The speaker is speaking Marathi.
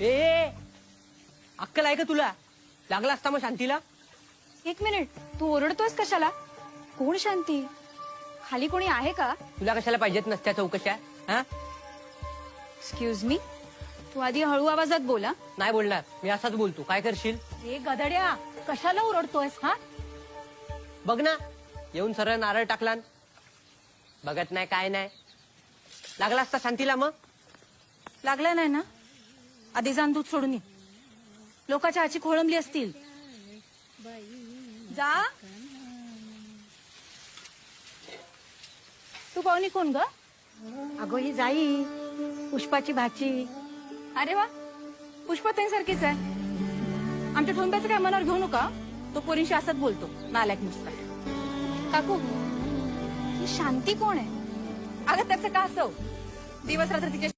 ए अक्कल आहे का तुला? लागला असता मग शांतीला. एक मिनिट, तू ओरडतोयस कशाला? कोण शांती? खाली कोणी आहे का? तुला कशाला पाहिजेत नसत्या चौकशा? हा, एक्सक्यूज मी, तू आधी हळू आवाजात बोला. नाही बोलणार मी, असाच बोलतो. काय करशील? हे गधड्या, कशाला ओरडतोयस? हा, बघ ना, येऊन सरळ नारळ टाकला. बघत नाही काय नाही. लागला असता शांतीला मग. लागला नाही ना? आधी जाऊन दूध सोडून ये. लोकांच्या आची खोळंबली असतील. जा. तू पाहुणी कोण ग? अगो ही जाई, पुष्पाची भाची. अरे वा, पुष्पाताईंसारखीच आहे. आमच्या ठोंब्याचं काय मनावर घेऊ नका. तो पोरींशी असत बोलतो, नालायक नुसता. काकू, ही शांती कोण आहे? अगं त्याचं का असं दिवस रात्र तिच्या